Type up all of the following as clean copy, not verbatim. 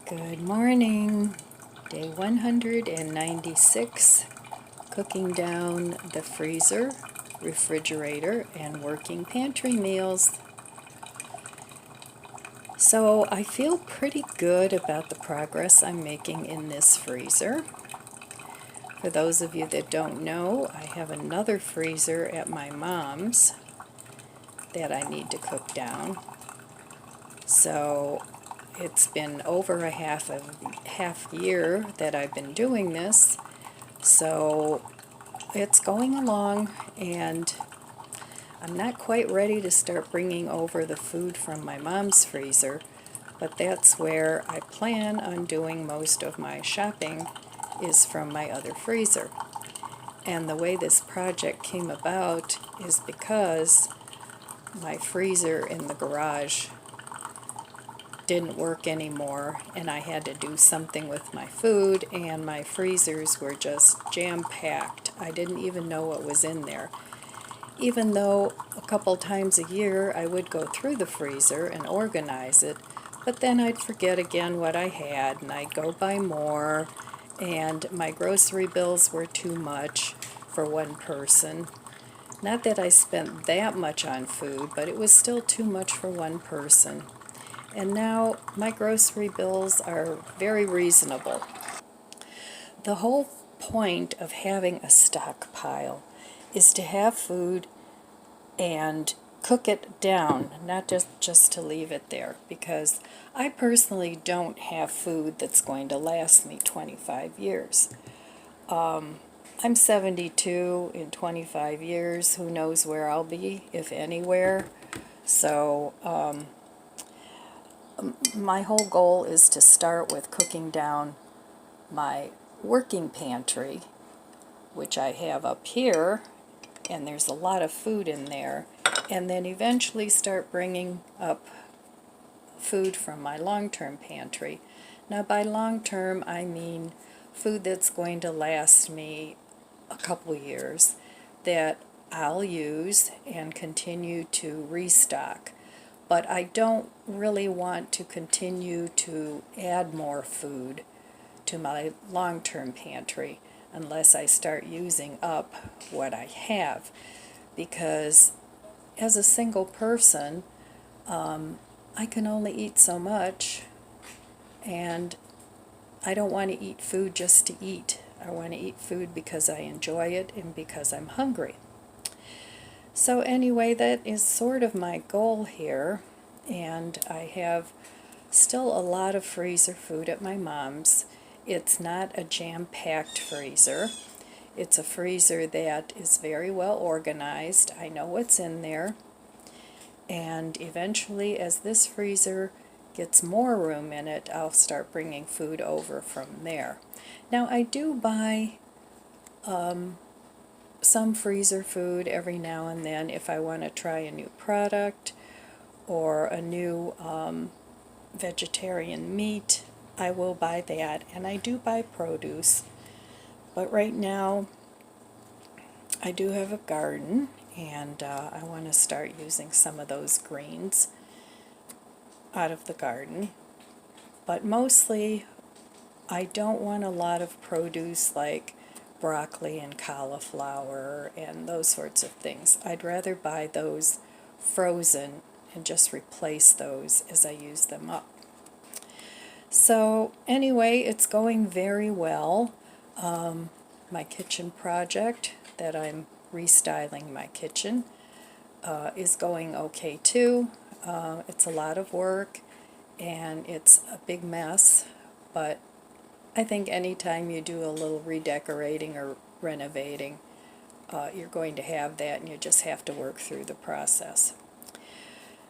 Good morning, day 196, cooking down the freezer, refrigerator, and working pantry meals. So I feel pretty good about the progress I'm making in this freezer. For those of you that don't know, I have another freezer at my mom's that I need to cook down. So it's been over a half year that I've been doing this, so it's going along, and I'm not quite ready to start bringing over the food from my mom's freezer, but that's where I plan on doing most of my shopping, is from my other freezer. And the way this project came about is because my freezer in the garage didn't work anymore, and I had to do something with my food, and my freezers were just jam-packed. I didn't even know what was in there. Even though a couple times a year I would go through the freezer and organize it, but then I'd forget again what I had, and I'd go buy more, and my grocery bills were too much for one person. Not that I spent that much on food, but it was still too much for one person. And now my grocery bills are very reasonable. The whole point of having a stockpile is to have food and cook it down, not just to leave it there, because I personally don't have food that's going to last me 25 years. I'm 72. In 25 years, who knows where I'll be, if anywhere. So my whole goal is to start with cooking down my working pantry, which I have up here, and there's a lot of food in there, and then eventually start bringing up food from my long-term pantry. Now by long-term I mean food that's going to last me a couple years, that I'll use and continue to restock. But I don't really want to continue to add more food to my long-term pantry unless I start using up what I have. Because as a single person, I can only eat so much, and I don't want to eat food just to eat. I want to eat food because I enjoy it and because I'm hungry. So anyway, that is sort of my goal here, and I have still a lot of freezer food at my mom's. It's not a jam-packed freezer. It's a freezer that is very well organized. I know what's in there, and eventually, as this freezer gets more room in it, I'll start bringing food over from there. Now I do buy some freezer food every now and then if I want to try a new product or a new vegetarian meat. I will buy that, and I do buy produce. But right now I do have a garden, and I want to start using some of those greens out of the garden. But mostly I don't want a lot of produce like broccoli and cauliflower and those sorts of things. I'd rather buy those frozen and just replace those as I use them up. So anyway, it's going very well. My kitchen project that I'm restyling my kitchen is going okay too. It's a lot of work and it's a big mess, but I think anytime you do a little redecorating or renovating, you're going to have that, and you just have to work through the process.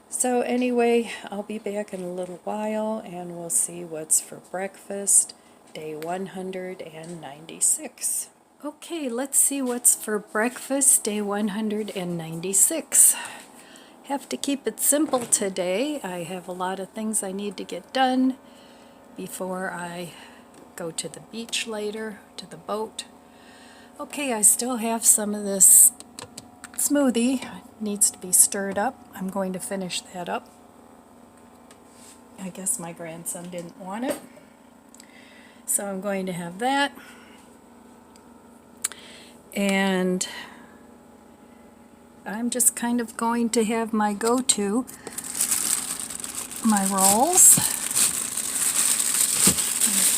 So anyway, I'll be back in a little while, and we'll see what's for breakfast, day 196. Okay, let's see what's for breakfast, day 196. Have to keep it simple today. I have a lot of things I need to get done before I go to the beach later, to the boat. Okay, I still have some of this smoothie. It needs to be stirred up. I'm going to finish that up. I guess my grandson didn't want it. So I'm going to have that. And I'm just kind of going to have my go-to, my rolls.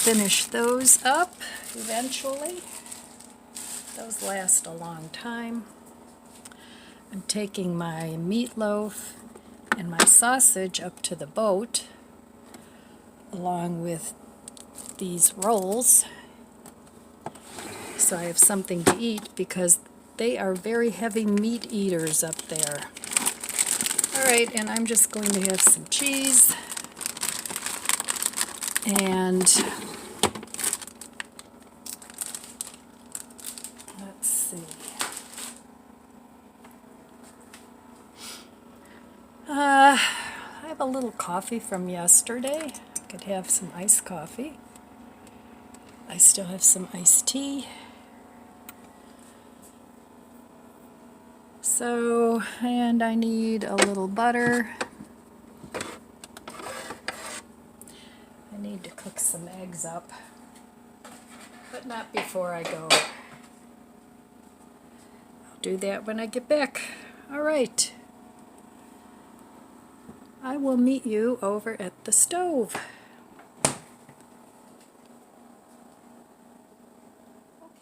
Finish those up eventually. Those last a long time. I'm taking my meatloaf and my sausage up to the boat along with these rolls, so I have something to eat because they are very heavy meat eaters up there. Alright, and I'm just going to have some cheese and let's see. I have a little coffee from yesterday. I could have some iced coffee. I still have some iced tea. So, and I need a little butter. I need to cook some eggs up, but not before I go. I'll do that when I get back. All right. I will meet you over at the stove.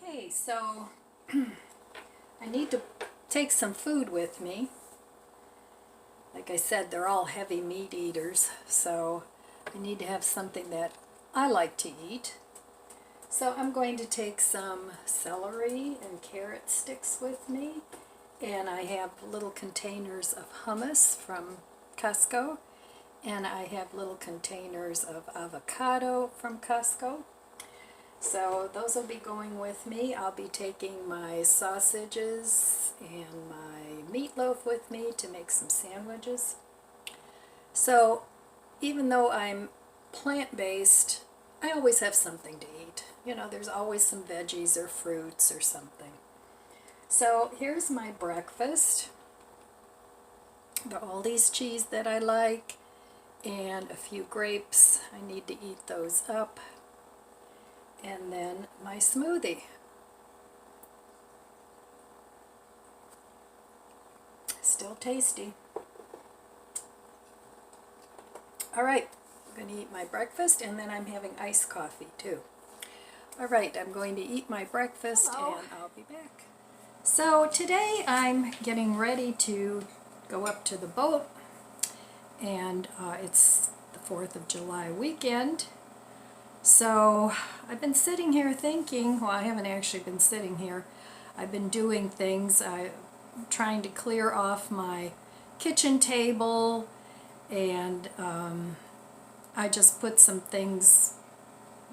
Okay, so I need to take some food with me. Like I said, they're all heavy meat eaters, so I need to have something that I like to eat. So I'm going to take some celery and carrot sticks with me, and I have little containers of hummus from Costco, and I have little containers of avocado from Costco. So those will be going with me. I'll be taking my sausages and my meatloaf with me to make some sandwiches. So even though I'm plant-based, I always have something to eat. You know, there's always some veggies or fruits or something. So here's my breakfast. All these cheese that I like and a few grapes. I need to eat those up. And then my smoothie. Still tasty. Alright, I'm going to eat my breakfast, and then I'm having iced coffee too. Alright, I'm going to eat my breakfast. Hello. And I'll be back. So today I'm getting ready to go up to the boat, and it's the 4th of July weekend. So I've been sitting here thinking, well, I haven't actually been sitting here. I've been doing things. I'm trying to clear off my kitchen table, and I just put some things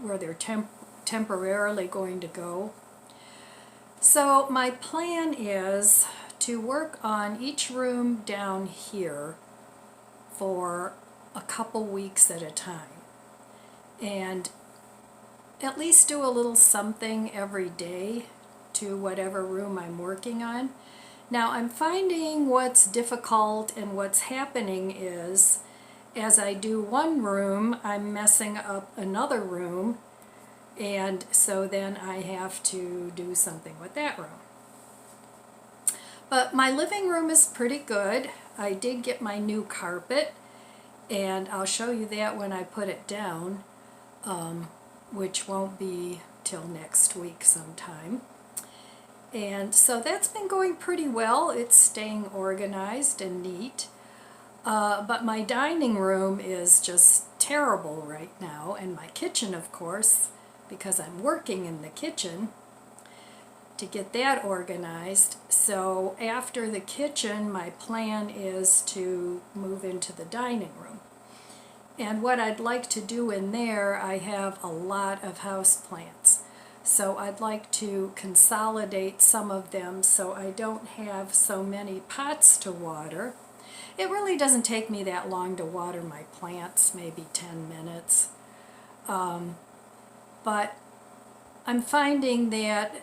where they're temporarily going to go. So my plan is to work on each room down here for a couple weeks at a time, and at least do a little something every day to whatever room I'm working on. Now I'm finding what's difficult, and what's happening is as I do one room, I'm messing up another room, and so then I have to do something with that room. But my living room is pretty good. I did get my new carpet, and I'll show you that when I put it down, which won't be till next week sometime. And so that's been going pretty well. It's staying organized and neat. But my dining room is just terrible right now, and my kitchen, of course, because I'm working in the kitchen to get that organized. So after the kitchen, my plan is to move into the dining room. And what I'd like to do in there, I have a lot of houseplants. So I'd like to consolidate some of them so I don't have so many pots to water. It really doesn't take me that long to water my plants, maybe 10 minutes. But I'm finding that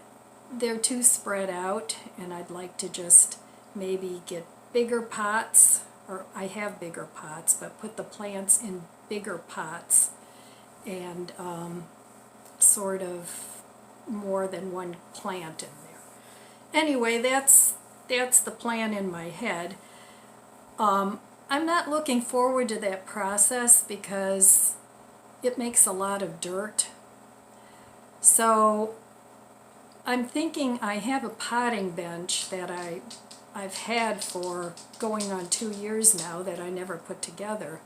they're too spread out, and I'd like to just maybe get bigger pots, or I have bigger pots, but put the plants in bigger pots and sort of more than one plant in there. Anyway, that's the plan in my head. I'm not looking forward to that process because it makes a lot of dirt. So I'm thinking I have a potting bench that I've had for going on 2 years now that I never put together.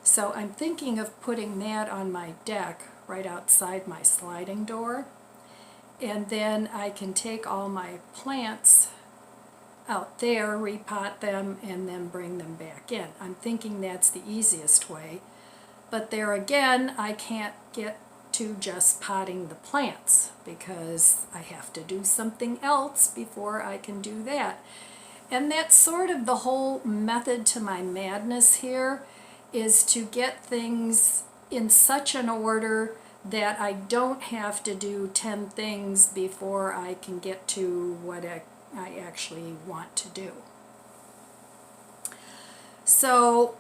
So I'm thinking of putting that on my deck right outside my sliding door, and then I can take all my plants out there, repot them, and then bring them back in. I'm thinking that's the easiest way, but there again I can't get to just potting the plants because I have to do something else before I can do that. And that's sort of the whole method to my madness here, is to get things in such an order that I don't have to do 10 things before I can get to what I actually want to do. So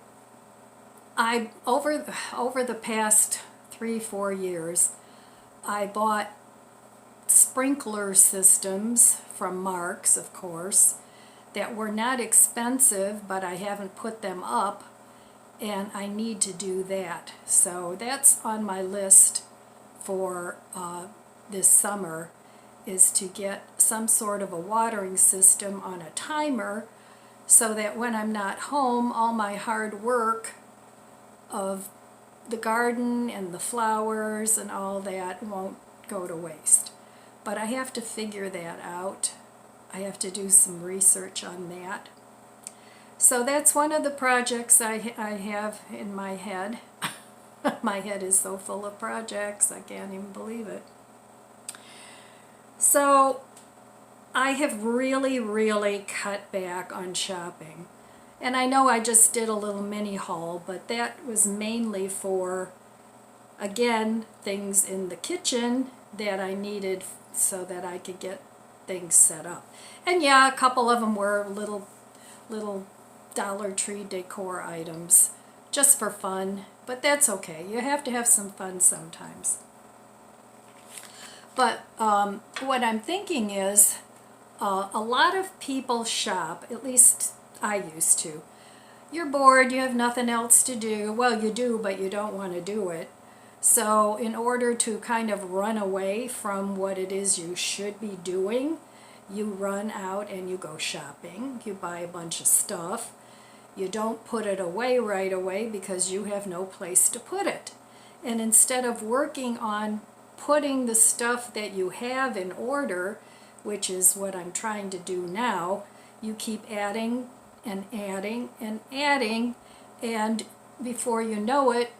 over the past 3-4 years, I bought sprinkler systems from Marks, of course, that were not expensive, but I haven't put them up, and I need to do that. So that's on my list for this summer, is to get some sort of a watering system on a timer so that when I'm not home, all my hard work of the garden and the flowers and all that won't go to waste. But I have to figure that out. I have to do some research on that. So that's one of the projects I have in my head. My head is so full of projects, I can't even believe it. So I have really cut back on shopping. And I know I just did a little mini haul, but that was mainly for, again, things in the kitchen that I needed so that I could get things set up. And yeah, a couple of them were little Dollar Tree decor items, just for fun, but that's okay. You have to have some fun sometimes. But what I'm thinking is, a lot of people shop, at least I used to. You're bored, you have nothing else to do. Well, you do, but you don't want to do it. So in order to kind of run away from what it is you should be doing, you run out and you go shopping. You buy a bunch of stuff. You don't put it away right away because you have no place to put it. And instead of working on putting the stuff that you have in order, which is what I'm trying to do now, you keep adding and adding and adding, and before you know it,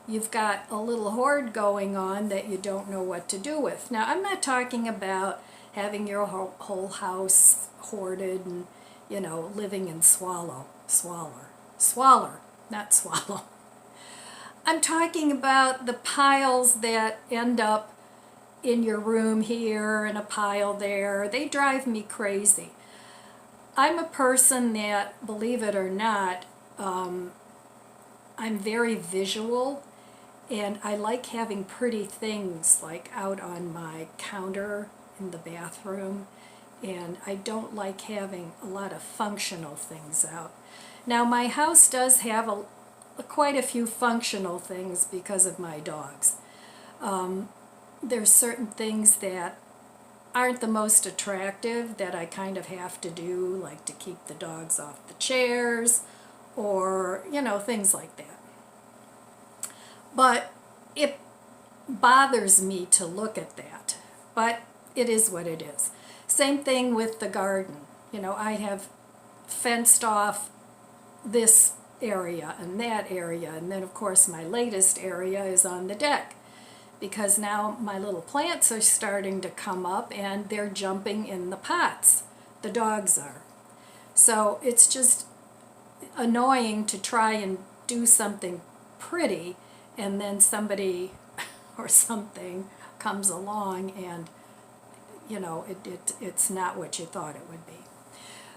you've got a little hoard going on that you don't know what to do with. Now, I'm not talking about having your whole house hoarded and, you know, living in swaller, not swallow. I'm talking about the piles that end up in your room here and a pile there. They drive me crazy. I'm a person that, believe it or not, I'm very visual, and I like having pretty things like out on my counter in the bathroom, and I don't like having a lot of functional things out. Now, my house does have quite a few functional things because of my dogs. There's certain things that aren't the most attractive that I kind of have to do, like to keep the dogs off the chairs, or, you know, things like that. But it bothers me to look at that, but it is what it is. Same thing with the garden. You know, I have fenced off this area and that area, and then of course my latest area is on the deck, because now my little plants are starting to come up and they're jumping in the pots. The dogs are. So it's just annoying to try and do something pretty and then somebody or something comes along and, you know, it's not what you thought it would be.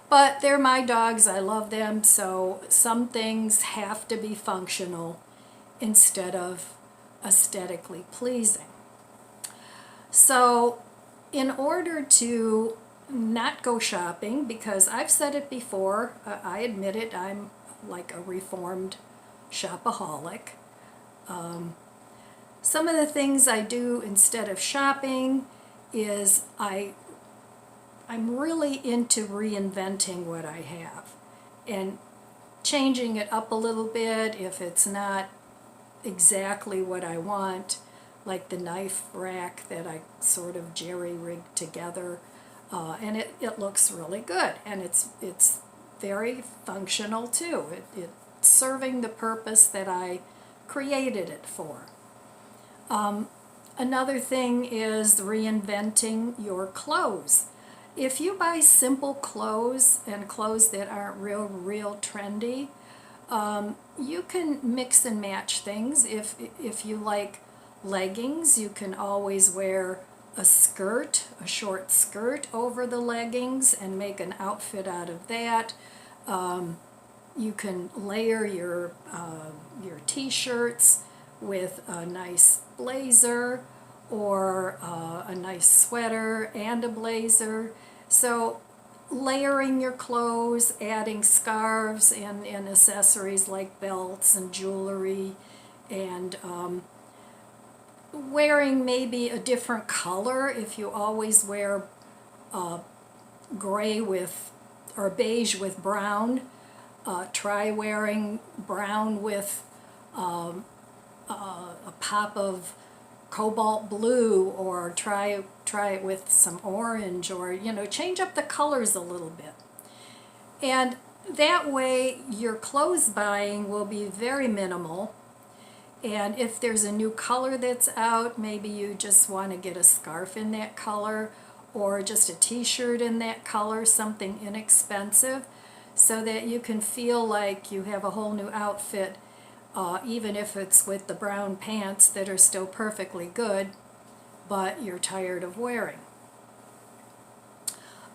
But they're my dogs, I love them, so some things have to be functional instead of aesthetically pleasing. So in order to not go shopping, because I've said it before, I admit it, I'm like a reformed shopaholic. Some of the things I do instead of shopping is I'm really into reinventing what I have and changing it up a little bit if it's not exactly what I want, like the knife rack that I sort of jerry-rigged together, and it looks really good, and it's very functional too. It's serving the purpose that I created it for. Another thing is reinventing your clothes. If you buy simple clothes and clothes that aren't real trendy, you can mix and match things. If you like leggings, you can always wear a skirt, a short skirt over the leggings and make an outfit out of that. You can layer your t-shirts with a nice blazer or a nice sweater and a blazer. So layering your clothes, adding scarves and accessories like belts and jewelry, and wearing maybe a different color. If you always wear gray with or beige with brown, try wearing brown with a pop of cobalt blue, or try it with some orange, or change up the colors a little bit. And that way your clothes buying will be very minimal. And if there's a new color that's out, maybe you just want to get a scarf in that color or just a t-shirt in that color, something inexpensive, so that you can feel like you have a whole new outfit, even if it's with the brown pants that are still perfectly good, but you're tired of wearing.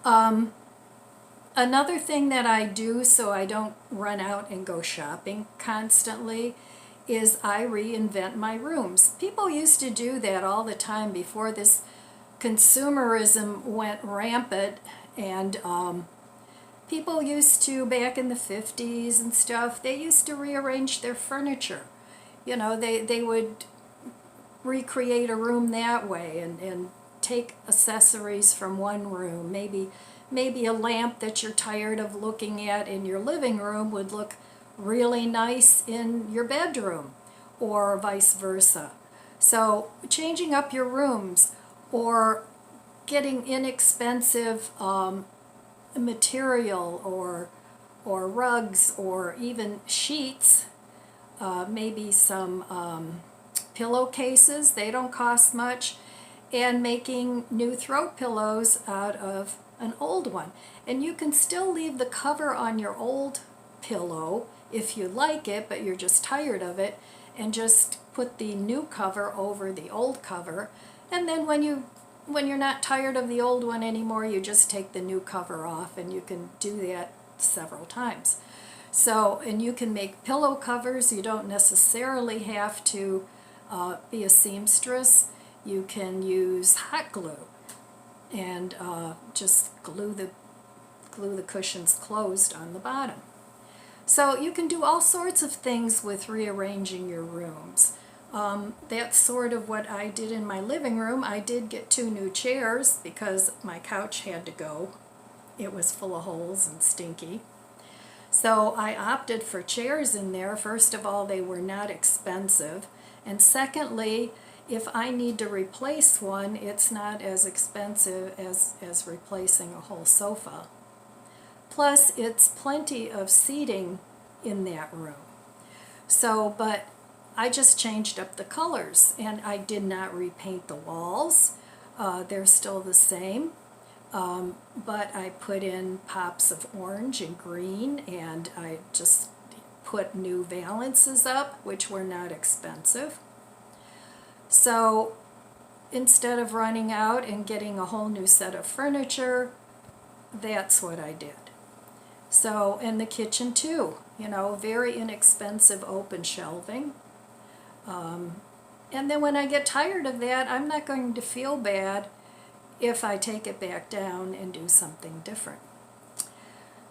Another thing that I do so I don't run out and go shopping constantly is I reinvent my rooms. People used to do that all the time before this consumerism went rampant, and people used to, back in the 50s and stuff, they used to rearrange their furniture. They would recreate a room that way and take accessories from one room. Maybe a lamp that you're tired of looking at in your living room would look really nice in your bedroom, or vice versa. So changing up your rooms, or getting inexpensive material, or rugs, or even sheets, maybe some pillowcases, they don't cost much, and making new throat pillows out of an old one. And you can still leave the cover on your old pillow if you like it, but you're just tired of it, and just put the new cover over the old cover, and then when you're not tired of the old one anymore, you just take the new cover off, and you can do that several times. So, and you can make pillow covers. You don't necessarily have to be a seamstress. You can use hot glue and just glue the cushions closed on the bottom. So you can do all sorts of things with rearranging your rooms. That's sort of what I did in my living room. I did get 2 new chairs because my couch had to go. It was full of holes and stinky. So I opted for chairs in there. First of all, they were not expensive. And secondly, if I need to replace one, it's not as expensive as replacing a whole sofa. Plus, it's plenty of seating in that room. So, but I just changed up the colors, and I did not repaint the walls. They're still the same, but I put in pops of orange and green, and I just put new valances up, which were not expensive. So instead of running out and getting a whole new set of furniture, that's what I did. So, and the kitchen too, very inexpensive open shelving. And then when I get tired of that, I'm not going to feel bad if I take it back down and do something different.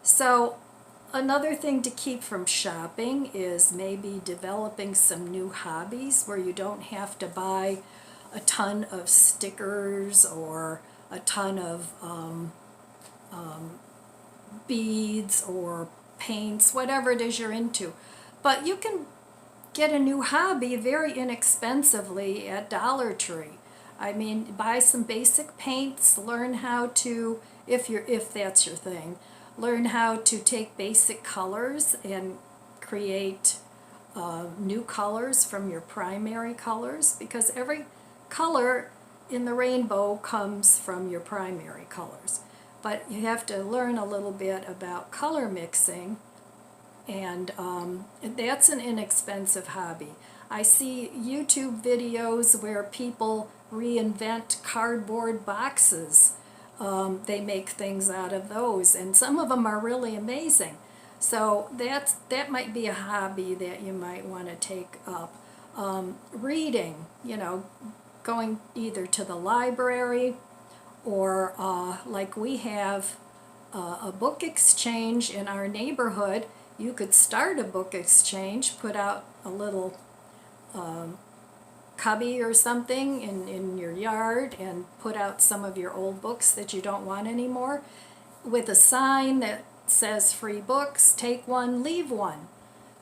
So another thing to keep from shopping is maybe developing some new hobbies where you don't have to buy a ton of stickers or a ton of beads or paints, whatever it is you're into. But you can get a new hobby very inexpensively at Dollar Tree. I mean, buy some basic paints, learn how to, if that's your thing, learn how to take basic colors and create new colors from your primary colors, because every color in the rainbow comes from your primary colors. But you have to learn a little bit about color mixing, and that's an inexpensive hobby. I see YouTube videos where people reinvent cardboard boxes. They make things out of those, and some of them are really amazing. So that might be a hobby that you might want to take up. Reading, going either to the library or like we have a book exchange in our neighborhood. You could start a book exchange, put out a little cubby or something in your yard and put out some of your old books that you don't want anymore with a sign that says free books, take one, leave one,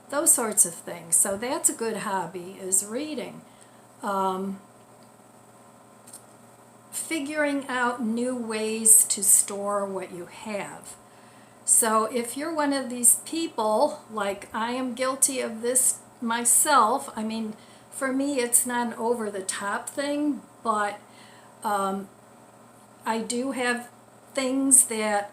those sorts of things. So that's a good hobby, is reading. Figuring out new ways to store what you have. So if you're one of these people, like I am guilty of this myself, I mean, for me it's not an over-the-top thing, but I do have things that,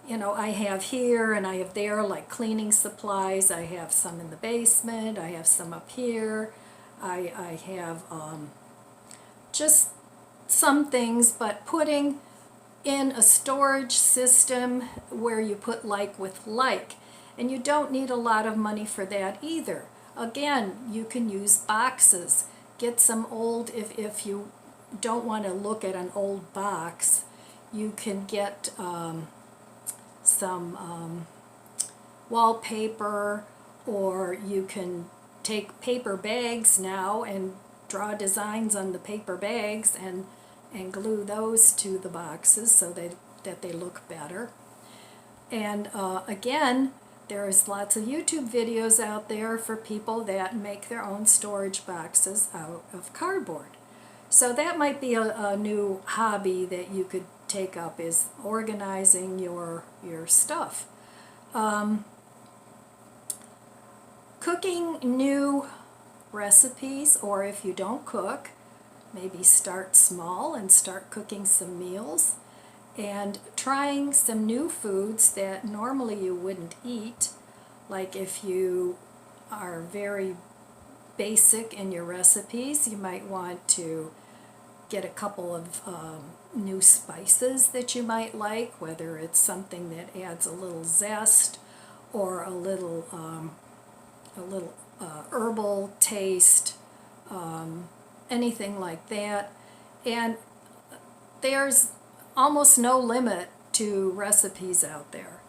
I have here and I have there, like cleaning supplies. I have some in the basement, I have some up here, I have just some things, but putting in a storage system where you put like with like, and you don't need a lot of money for that either. Again, you can use boxes. Get some old, if you don't want to look at an old box, you can get some wallpaper, or you can take paper bags now and draw designs on the paper bags and glue those to the boxes so that they look better. And again, there's lots of YouTube videos out there for people that make their own storage boxes out of cardboard. So that might be a new hobby that you could take up, is organizing your stuff. Cooking new recipes, or if you don't cook, maybe start small and start cooking some meals and trying some new foods that normally you wouldn't eat. Like if you are very basic in your recipes, you might want to get a couple of new spices that you might like, whether it's something that adds a little zest or a little herbal taste, anything like that. And there's almost no limit to recipes out there.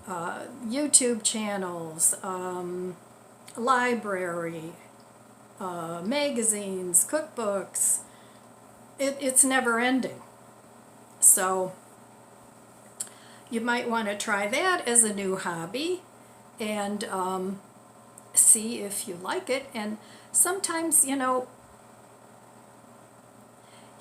YouTube channels, library, magazines, cookbooks, it's never ending. So you might want to try that as a new hobby and see if you like it. And sometimes, you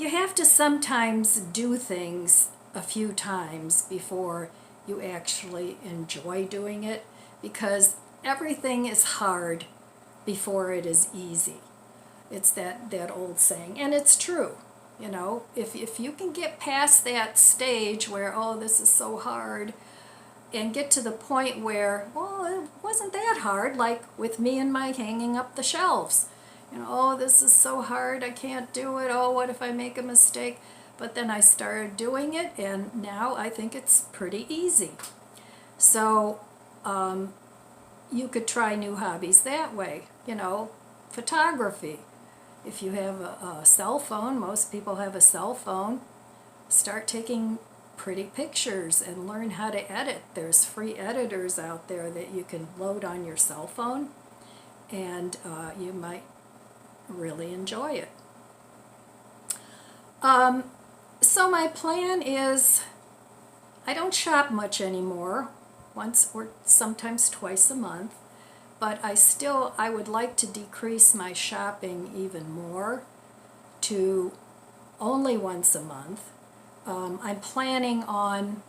have to sometimes do things a few times before you actually enjoy doing it, because everything is hard before it is easy. It's that old saying, and it's true. If you can get past that stage where, oh, this is so hard, and get to the point where, well, it wasn't that hard, like with me and my hanging up the shelves. Oh, this is so hard, I can't do it, oh, what if I make a mistake? But then I started doing it, and now I think it's pretty easy. So you could try new hobbies that way. Photography. If you have a cell phone, most people have a cell phone, start taking pretty pictures and learn how to edit. There's free editors out there that you can load on your cell phone, and you might really enjoy it. So my plan is, I don't shop much anymore, once or sometimes twice a month, but I would like to decrease my shopping even more to only once a month. I'm planning on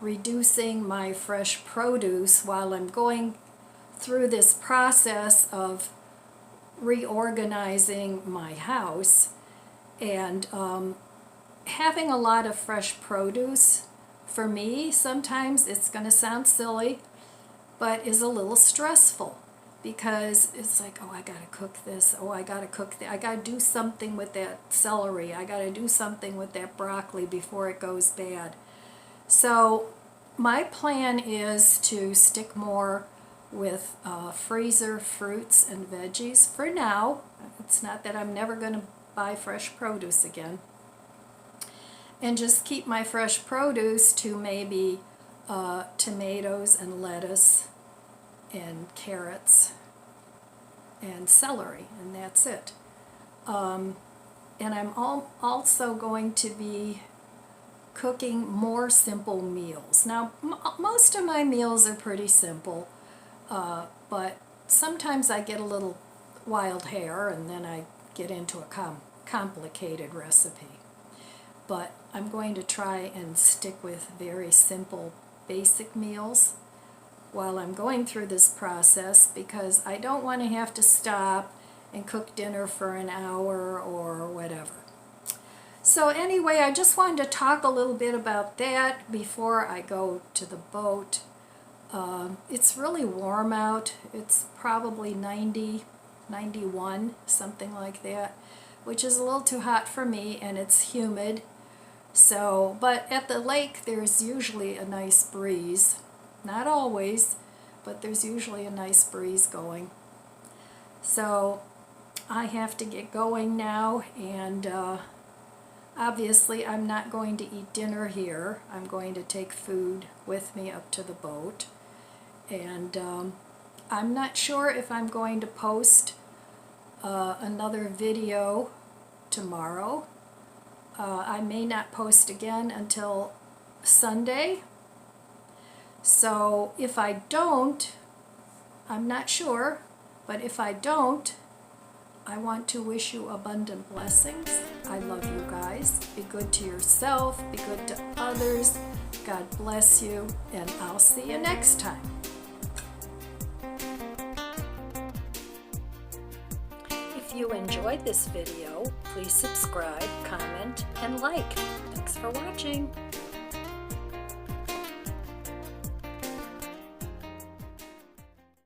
reducing my fresh produce while I'm going through this process of reorganizing my house, and having a lot of fresh produce for me, sometimes it's going to sound silly, but is a little stressful, because it's like, oh, I gotta cook this, oh, I gotta cook that, I gotta do something with that celery, I gotta do something with that broccoli before it goes bad. So my plan is to stick more with freezer fruits and veggies for now. It's not that I'm never going to buy fresh produce again. And just keep my fresh produce to maybe tomatoes and lettuce and carrots and celery, and that's it. And I'm also going to be cooking more simple meals. Now, most of my meals are pretty simple, but sometimes I get a little wild hair and then I get into a complicated recipe. But I'm going to try and stick with very simple, basic meals while I'm going through this process, because I don't want to have to stop and cook dinner for an hour or whatever. So anyway, I just wanted to talk a little bit about that before I go to the boat. It's really warm out. It's probably 90, 91, something like that, which is a little too hot for me, and it's humid. So, but at the lake there's usually a nice breeze. Not always, but there's usually a nice breeze going. So I have to get going now, and obviously I'm not going to eat dinner here. I'm going to take food with me up to the boat, and I'm not sure if I'm going to post another video tomorrow. I may not post again until Sunday. So if I don't, I'm not sure, but if I don't, I want to wish you abundant blessings. I love you guys. Be good to yourself, be good to others. God bless you, and I'll see you next time. If you enjoyed this video, please subscribe, comment, and like. Thanks for watching.